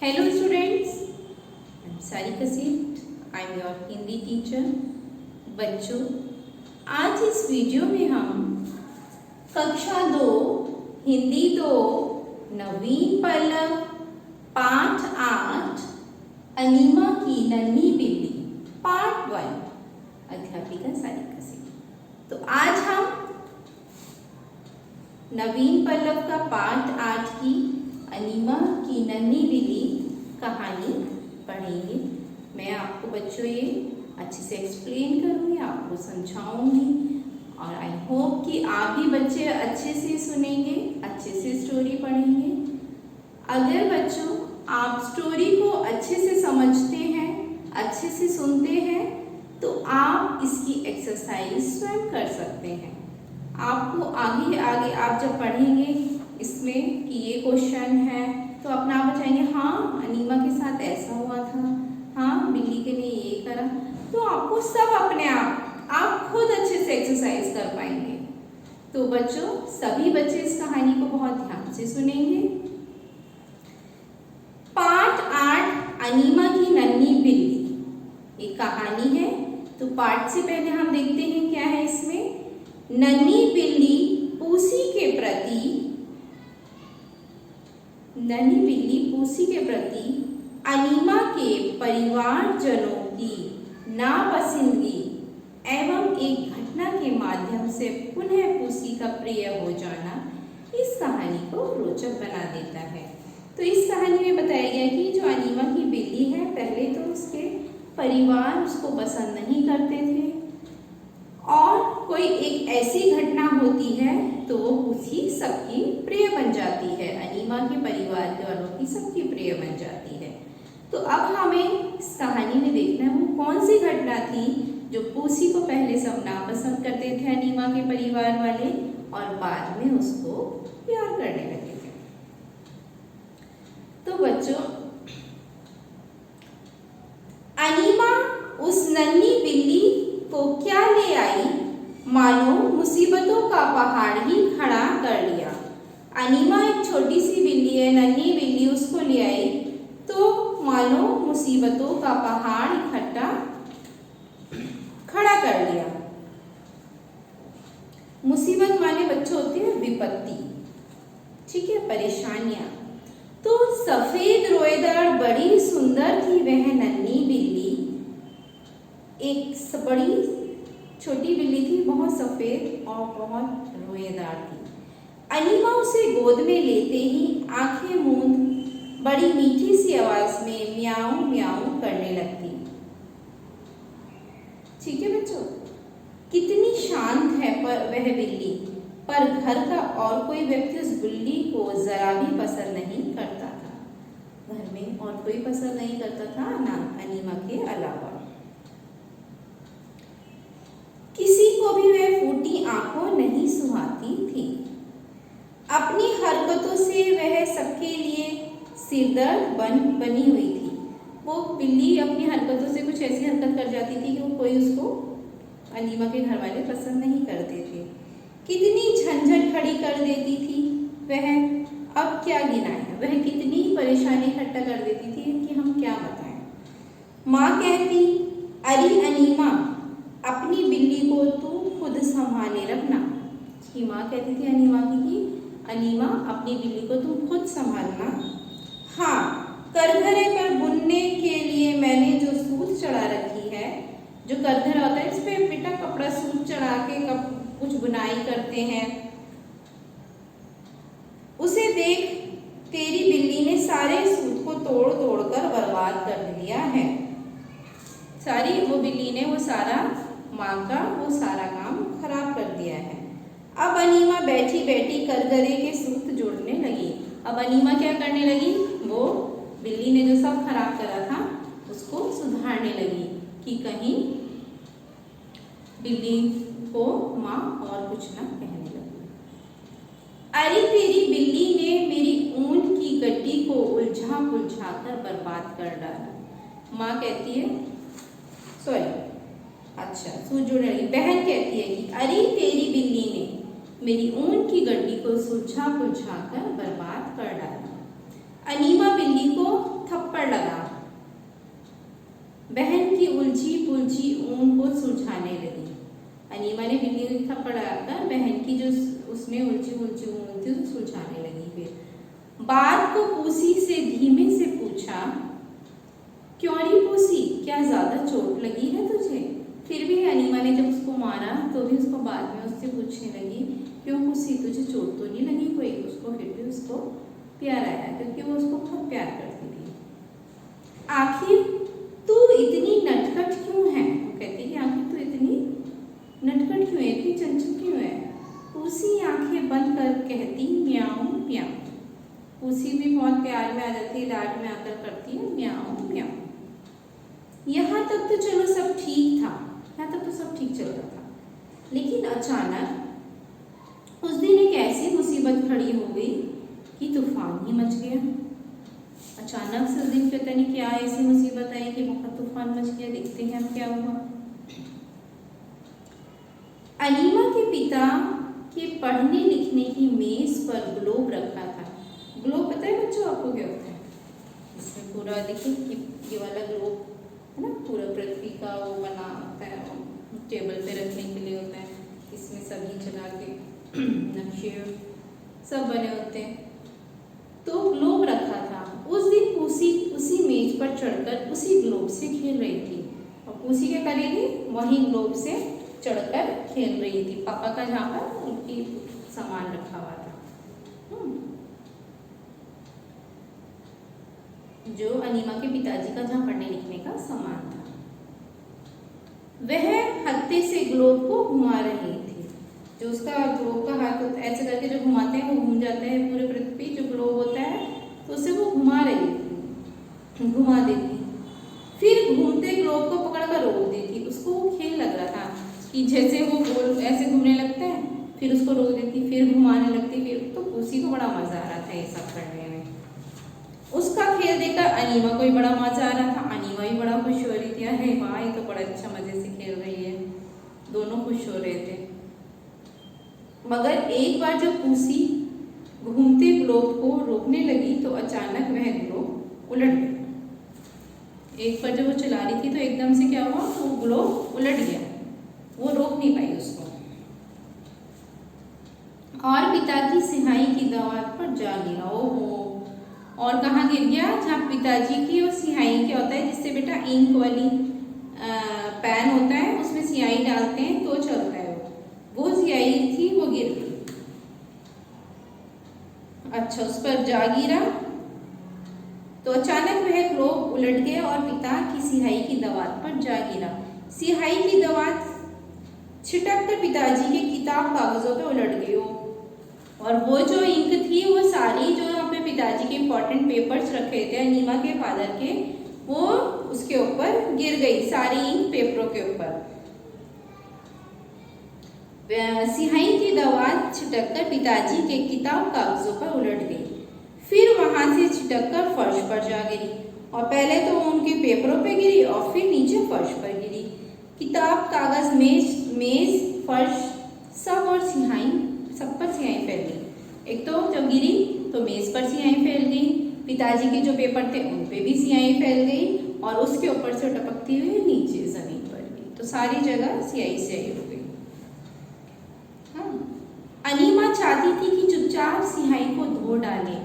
Hello students, I'm Sarika Seth. I'm your Hindi teacher. बच्चों, आज इस वीडियो में हम कक्षा 2 हिंदी 2 नवीन पल्लव पाठ 8 अनीमा की नन्ही बिल्ली पार्ट 1 अध्यापिका सारिका सेठ। तो आज हम नवीन पल्लव का पाठ 8 की अनीमा की नन्ही बिल्ली कहानी पढ़ेंगे। मैं आपको बच्चों ये अच्छे से एक्सप्लेन करूँगी, आपको समझाऊंगी और आई होप कि आप भी बच्चे अच्छे से सुनेंगे, अच्छे से स्टोरी पढ़ेंगे। अगर बच्चों आप स्टोरी को अच्छे से समझते हैं, अच्छे से सुनते हैं, तो आप इसकी एक्सरसाइज स्वयं कर सकते हैं। आपको आगे आगे आप जब पढ़ेंगे इसमें कि ये क्वेश्चन है तो अपना आप बताएंगे, हाँ अनीमा के साथ ऐसा हुआ था, हाँ बिल्ली के लिए ये करा, तो आपको सब अपने आप खुद अच्छे से एक्सरसाइज कर पाएंगे। तो बच्चों सभी बच्चे इस कहानी को बहुत ध्यान से सुनेंगे। पार्ट 8 अनीमा की नन्ही बिल्ली एक कहानी है। तो पार्ट से पहले हम देखते हैं क्या है इसमें। नन्ही बिल्ली पूसी के प्रति अनीमा के परिवारजनों की नापसंदगी एवं एक घटना के माध्यम से पुनः पूसी का प्रिय हो जाना इस कहानी को रोचक बना देता है। तो इस कहानी में बताया गया कि जो अनीमा की बिल्ली है, पहले तो उसके परिवार उसको पसंद नहीं करते थे और कोई एक ऐसी घटना होती है तो वो पूसी सबकी प्रिय बन जाती है, अनीमा के परिवार के वालों की सबकी प्रिय बन जाती है। तो अब हमें इस कहानी में देखना है वो कौन सी घटना थी जो पूसी को पहले सब नापसंद करते थे अनीमा के परिवार वाले और बाद में उसको प्यार करने लगे थे। तो बच्चों अनीमा उस नन्ही बिल्ली को क्या ले आई, मानो मुसीबतों का पहाड़ ही खड़ा कर लिया। अनीमा एक छोटी सी बिल्ली है, नन्ही बिल्ली, उसको ले आई तो मानो मुसीबतों का पहाड़ इकट्ठा खड़ा कर लिया। मुसीबत माने बच्चों होती है विपत्ति, ठीक है, परेशानियां। तो सफेद रोएदार बड़ी सुंदर थी वह नन्ही बिल्ली, एक बड़ी छोटी बिल्ली थी, बहुत सफेद और बहुत रोएदार थी। अनीमा उसे गोद में लेते ही आंखें मूंद बड़ी मीठी सी आवाज में म्याऊं म्याऊं करने लगती। ठीक है बच्चों, कितनी शांत है पर वह बिल्ली, पर घर का और कोई व्यक्ति उस बिल्ली को जरा भी पसंद नहीं करता था। घर में और कोई पसंद नहीं करता था ना अनीमा के अलावा। किसी को भी वह फूटी आंखों नहीं सुहाती थी। अपनी हरकतों से वह सबके लिए सिरदर्द बनी हुई थी। वो बिल्ली अपनी हरकतों से कुछ ऐसी हरकत कर जाती थी कि वो कोई उसको अनीमा के घर वाले पसंद नहीं करते थे। कितनी झंझट खड़ी कर देती थी वह, अब क्या गिनाएं, वह कितनी परेशानी इकट्ठा कर देती थी कि हम क्या बताएं। माँ कहती, अरे अनीमा अपनी बिल्ली को तू खुद संभाले रखना। कि माँ कहती थी अनीमा की कि अनीमा अपनी बिल्ली को तुम खुद संभालना। हाँ, करघरे पर बुनने के लिए मैंने जो सूत चढ़ा रखी है, जो करघरा होता है इस पे पिटा कपड़ा सूत चढ़ा के कुछ बुनाई करते हैं, उसे देख तेरी बिल्ली ने सारे सूत को तोड़ तोड़ कर बर्बाद कर दिया है। सारी वो बिल्ली ने वो सारा माँ का वो सारा काम खराब कर दिया है। अब अनीमा बैठी बैठी करघरे के सूत जोड़ने लगी। अब अनीमा क्या करने लगी, वो बिल्ली ने जो सब खराब करा था उसको सुधारने लगी कि कहीं बिल्ली को माँ और कुछ ना कहने लगी। अरे तेरी बिल्ली ने मेरी ऊन की गड्डी को उलझा पुलझा कर बर्बाद कर डाला। माँ कहती है सूत जोड़ने लगी। बहन कहती है कि अरे तेरी बिल्ली ने मेरी ऊन की गड्डी को सुलझा पुलझा कर बर्बाद कर डाला। अनीमा बिल्ली को उलझी पुलझी ऊन को सुलझाने लगी। अनीमा ने बिल्ली का पकड़कर बहन की जो उसमें उलझी पुलझी ऊन थी उसको सुलझाने लगी। फिर बात को पूसी से धीमे से पूछा, क्यों री पूसी, क्या ज्यादा चोट लगी है तुझे? फिर भी अनीमा ने जब उसको मारा तो भी उसको बाद में उससे पूछने लगी, क्यों पूसी तुझे चोट तो नहीं लगी कोई? उसको फिर भी उसको प्यार आया क्योंकि वो उसको बहुत प्यार करती थी। आखिर तू इतनी नटखट क्यों है? वो कहती कि आखिर तू इतनी नटखट क्यों है, इतनी चंचल क्यों है? पूसी आंखें बंद कर कहती म्याऊं म्याऊं। पूसी भी बहुत प्यार में आ जाती है, लाड में आकर करती है म्याऊं म्याऊं। यहाँ तक तो चलो सब ठीक था, यहाँ तक तो सब ठीक चल रहा था, लेकिन अचानक उस दिन एक ऐसी मुसीबत खड़ी हो गई कि तूफान ही मच गया। अचानक से उस दिन पता नहीं क्या ऐसी मुसीबत आई कि बहुत तूफान मच गया। देखते हैं अब क्या हुआ। अनीमा के पिता के पढ़ने लिखने की मेज पर ग्लोब रखा था। ग्लोब पता है बच्चों आपको क्या होता है? इसमें पूरा देखिए ये वाला ग्लोब है ना, पूरा पृथ्वी का वो बना होता है, टेबल पे रखने के लिए होता है। इसमें सभी जगह के नक्शे सब बने होते हैं। तो ग्लोब रखा था। उस दिन पूसी उसी मेज पर चढ़कर उसी ग्लोब से खेल रही थी। और पूसी क्या करेगी? वही ग्लोब से चढ़कर खेल रही थी, पापा का जहाँ पर उनकी सामान रखा हुआ था, जो अनीमा के पिताजी का जहाँ पढ़ने लिखने का सामान था। वह हत्थे से ग्लोब को घुमा रही थी। जो उसका ग्लोब का हाथ होता है, ऐसे करके जो घुमाते हैं वो घूम जाता है पूरे पृथ्वी, जो ग्लोब होता है, तो उसे वो घुमा रही थी, घुमा देती। फिर घूमते ग्लोब को पकड़कर रोक देती। उसको वो खेल लग रहा था कि जैसे वो गोल ऐसे घूमने लगता है, फिर उसको रोक देती, फिर घुमाने लगती, फिर तो उसी को बड़ा मजा आ रहा था ये सब करने में। उसका खेल देखकर अनीमा को भी बड़ा मजा आ रहा था। अनीमा भी बड़ा खुश हो रही थी, अरे वाह ये तो बड़ा अच्छा मजे से खेल रही है। दोनों खुश हो रहे थे। मगर एक बार जब पूसी घूमते ग्लोब को रोकने लगी तो अचानक वह ग्लोब उलट गया। एक बार जब वो चला रही थी तो एकदम से क्या हुआ, तो वो ग्लोब उलट गया, वो रोक नहीं पाई उसको, और पिता की सिहाई की दीवार पर जा गिरा। ओहो, और कहाँ गिर गया? जहाँ पिताजी की और सिहाई क्या होता है, जिससे बेटा इंक वाली पेन होता है, उसमें सिहाई डालते हैं तो चलता है, वो सिहाई थी, वो गिर गई। अच्छा, उस पर जा गिरा तो अचानक वह ग्लोब उलट गया और पिता की सिहाई की दीवार पर जा गिरा। सिहाई की दीवार छिटक कर पिताजी के किताब कागजों पे उलट गई। और वो जो इंक थी वो सारी जो अपने पिताजी के इम्पोर्टेंट पेपर्स रखे थे अनीमा के फादर के, वो उसके ऊपर गिर गई, सारी इंक पेपरों के ऊपर। सिहाई की दीवार छिटककर पिताजी के किताब कागजों पर उलट गई, फिर वहां से छिटककर फर्श पर जा गिरी। और पहले तो उनके पेपरों पे गिरी और फिर नीचे फर्श पर गिरी। किताब, कागज, मेज, फर्श सब और सिहाई, सब पर सिहाई फैल गई। एक तो जब गिरी तो मेज पर सिहाई फैल गई, पिताजी के जो पेपर थे उन पे भी सिहाई फैल गई, और उसके ऊपर से टपकती हुई नीचे जमीन पर गई। तो सारी जगह सिहाई सिहाई हो गई। अनीमा चाहती थी कि चुपचाप सिहाई को धो डाले,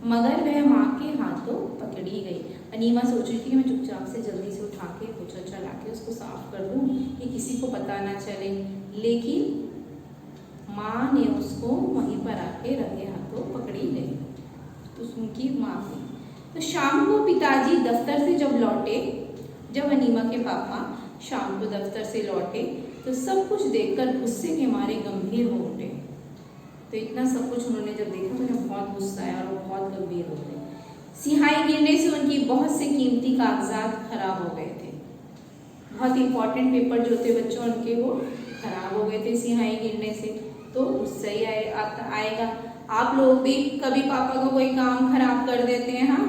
मगर वह माँ के हाथों पकड़ी गई। अनीमा सोच रही थी कि मैं चुपचाप से जल्दी से उठा के पोछा चला के उसको साफ कर दूं कि किसी को पता ना चले, लेकिन माँ ने उसको वहीं पर आके रंगे हाथों पकड़ी गई, तो उनकी माँ थी। तो शाम को पिताजी दफ्तर से जब लौटे, जब अनीमा के पापा शाम को दफ्तर से लौटे तो सब कुछ देखकर गुस्से के मारे गंभीर हो उठे। तो इतना सब कुछ उन्होंने जब देखा तो उन्हें बहुत गुस्सा आया और वो बहुत गंभीर हो गए। सिहाई गिरने से उनकी बहुत से कीमती कागजात खराब हो गए थे। बहुत इंपॉर्टेंट पेपर जो थे बच्चों उनके, वो खराब हो गए थे सिहाई गिरने से। तो गुस्सा ही आएगा। आप लोग भी कभी पापा का कोई काम खराब कर देते हैं? हाँ,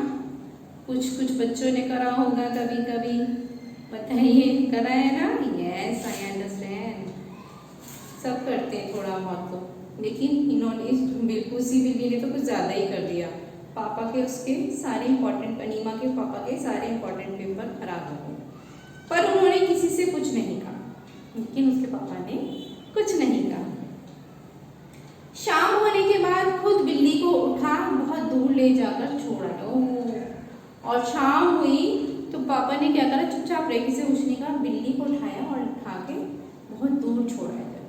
कुछ बच्चों ने करा होगा कभी कभी, बताइए, करा है ना? यस, आई अंडरस्टैंड, सब करते हैं थोड़ा बहुत तो, लेकिन इन्होंने बिल्कुल सी बिल्ली ने तो कुछ ज़्यादा ही कर दिया। पापा के उसके सारे इंपॉर्टेंट, अनीमा के पापा के सारे इंपॉर्टेंट पेपर खराब हो गए। पर उन्होंने किसी से कुछ नहीं कहा, लेकिन उसके पापा ने कुछ नहीं कहा। शाम होने के बाद खुद बिल्ली को उठा बहुत दूर ले जाकर छोड़ा। और शाम हुई तो पापा ने क्या करा, चुपचाप रेखी से कुछ नहीं कहा, बिल्ली को उठाया और उठा के बहुत दूर छोड़ा जाता है।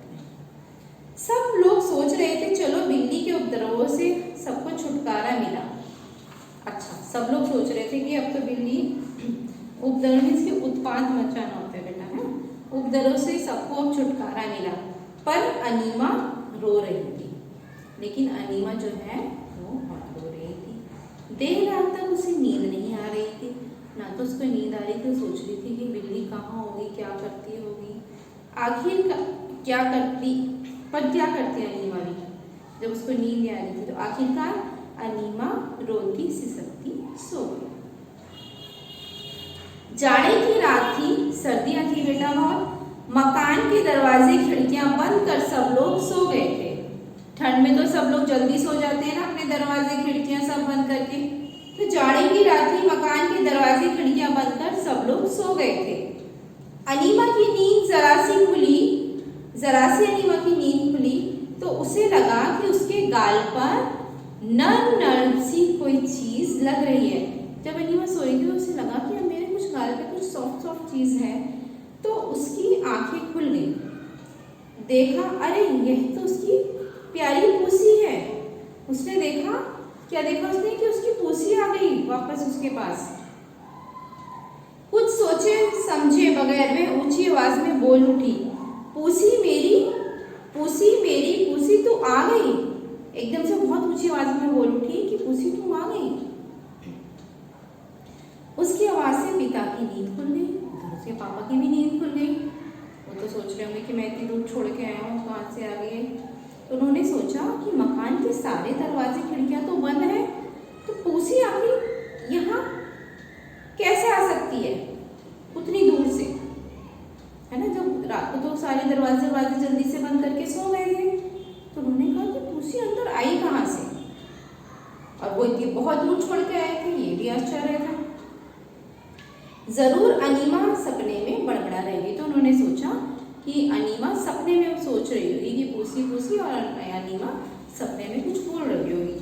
सब लोग सोच रहे थे चलो बिल्ली के उपद्रवों से सबको छुटकारा मिला। अच्छा, सब लोग सोच रहे थे कि अब तो बिल्ली उपद्रव इसके उत्पात मचाना होता है बेटा, है उपद्रव से सबको अब छुटकारा मिला। पर अनीमा रो रही थी, लेकिन अनीमा जो है वो बहुत रो रही थी। देर रात तक उसे नींद नहीं आ रही थी, ना तो उसको नींद आ रही थी, सोच रही थी कि बिल्ली कहाँ होगी, क्या करती होगी, आखिर क्या करती। पर क्या करती अनीमा भी, जब उसको नींद नहीं आ रही थी तो आखिरकार अनीमा रोती सिसकती सो गई। जाड़े की रात थी, सर्दियां थी बेटा बहुत। मकान के दरवाजे खिड़कियां बंद कर सब लोग सो गए थे। ठंड में तो सब लोग जल्दी सो जाते हैं ना, अपने दरवाजे खिड़कियां सब बंद करके। तो जाड़े की रात थी, मकान के दरवाजे खिड़कियां बंद कर सब लोग सो गए थे। अनीमा की नींद जरा सी अनीमा की नींद खुली तो उसे लगा कि उसके गाल पर नर्म नर्म सी कोई चीज लग रही है। जब अनीमा सो रही थी तो उसे लगा कि अब मेरे कुछ गाल पे कुछ सॉफ्ट सॉफ्ट चीज है, तो उसकी आंखें खुल गई। देखा, अरे यह तो उसकी प्यारी पूसी है। उसने देखा, क्या देखा उसने कि उसकी पूसी आ गई वापस उसके पास। कुछ सोचे समझे बगैर वह ऊंची आवाज में बोल उठी, पूसी मेरी पूसी तू आ गई। एकदम से बहुत ऊंची आवाज में बोल उठी कि पूसी तू आ गई। उसकी आवाज से पिता की नींद खुल गई, उसके पापा की भी नींद खुल गई। वो तो सोच रहे होंगे कि मैं इतनी दूर छोड़ के आया हूँ, कहाँ से आ गई। तो उन्होंने सोचा कि मकान के सारे दरवाजे खिड़कियां तो बंद है, तो पूसी आखिर यहाँ कैसे आ सकती है उतनी दूर से, है ना। जब रात को तो सारे दरवाजे जल्दी से बंद करके सो गए थे, तो उन्होंने कहा कि पूसी अंदर आई कहाँ से, और वो इतनी बहुत दूर छोड़ के आए थे, ये भी आश्चर्य था। जरूर अनीमा सपने में बड़बड़ा रहेगी। तो उन्होंने सोचा कि अनीमा सपने में सोच रही होगी कि पूसी और अनीमा सपने में कुछ बोल रही होगी।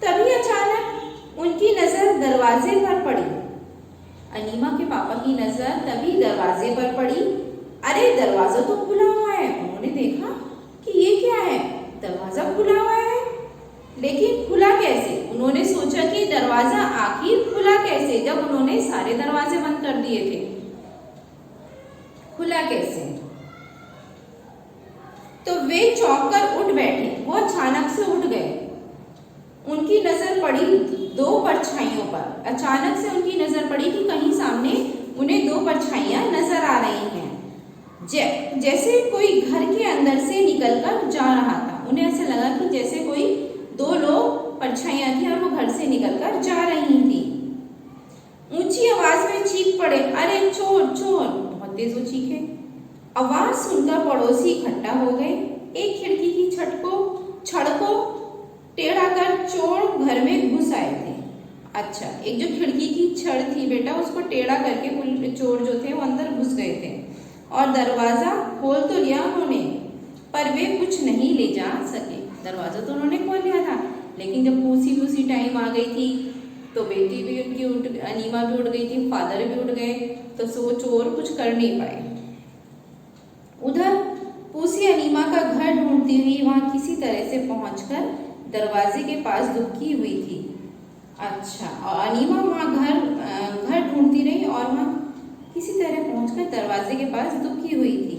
तभी अचानक उनकी नजर दरवाजे पर पड़ी। अनीमा के पापा की नजर तभी दरवाजे पर पड़ी। अरे दरवाजा तो खुला हुआ है। उन्होंने देखा कि ये क्या है, दरवाजा खुला हुआ है, लेकिन खुला कैसे। उन्होंने सोचा कि दरवाजा आखिर खुला कैसे, जब उन्होंने सारे दरवाजे बंद कर दिए थे, खुला कैसे। तो वे चौंक कर उठ बैठे, वो अचानक से उठ गए। उनकी नजर पड़ी दो परछाइयों पर। अचानक से उनकी नजर पड़ी कि कहीं सामने उन्हें दो परछाइयां नजर आ रही हैं, जैसे कोई घर के अंदर से निकलकर जा रहा था। उन्हें ऐसे लगा कि जैसे कोई दो लोग परछाइयां थी और वो घर से निकलकर जा रही थी। ऊंची आवाज में चीख पड़े, अरे चोर चोर। बहुत तेज वो चीखे। आवाज सुनकर पड़ोसी इकट्ठा हो गए। एक खिड़की की छड़ को टेढ़ा कर चोर घर में घुस आए थे। अच्छा, एक जो खिड़की की छड़ थी बेटा, उसको टेढ़ा करके चोर जो थे वो अंदर घुस गए थे और दरवाजा खोल तो लिया उन्होंने, पर वे कुछ नहीं ले जा सके। दरवाजा तो उन्होंने खोल लिया था, लेकिन जब पूसी टाइम आ गई थी तो बेटी भी उनकी अनीमा भी उड़ गई थी, फादर भी उड़ गए, तो सो चोर कुछ कर नहीं पाए। उधर पूसी अनीमा का घर ढूंढती हुई वहां किसी तरह से पहुंचकर दरवाजे के पास दुबकी हुई थी। अच्छा, और अनीमा वहां घर ढूंढती रही और वहां किसी तरह पहुंचकर दरवाजे के पास दुबकी हुई थी।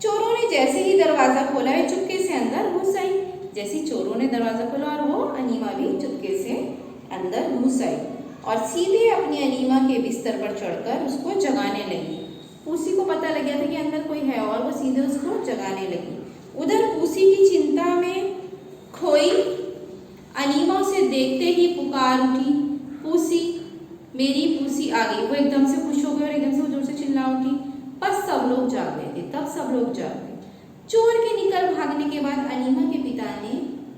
चोरों ने जैसे ही दरवाजा खोला है चुपके से अंदर घुस आई। जैसे चोरों ने दरवाजा खोला और वो अनीमा भी चुपके से अंदर घुस आई और सीधे अपनी अनीमा के बिस्तर पर चढ़कर उसको जगाने लगी। पूसी को पता लग गया था कि अंदर कोई है और वो सीधे उसको जगाने लगी। उधर पूसी की चिंता में खोई अनीमा उसे देखते ही पुकार उठी, पूसी मेरी पूसी आ गई। वो एकदम से खुश हो गई और एकदम से वो जोर से चिल्ला उठी। बस सब लोग जाग गए थे, तब सब लोग जाग गए। चोर के निकल भागने के बाद अनीमा के पिता ने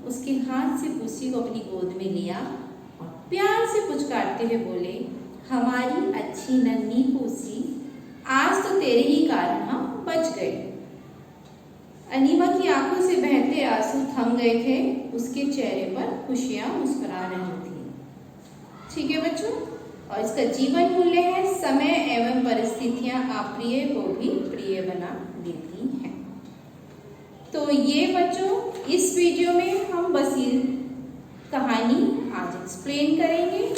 उसके हाथ से पूसी को अपनी गोद में लिया और प्यार से पुचकारते हुए बोले, हमारी अच्छी नन्ही पूसी आज तो तेरे ही कारण हम बच गए। अनीमा की आंखों से बहते आंसू थम गए थे, उसके चेहरे पर खुशियां मुस्कुरा रही थी। ठीक है बच्चों, और इसका जीवन मूल्य है समय एवं परिस्थितियां अप्रिय को भी प्रिय बना देती हैं। तो ये बच्चों इस वीडियो में हम बस ये कहानी आज एक्सप्लेन करेंगे।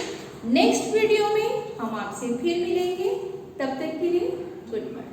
नेक्स्ट वीडियो में हम आपसे फिर मिलेंगे, तब तक के लिए गुड बाय।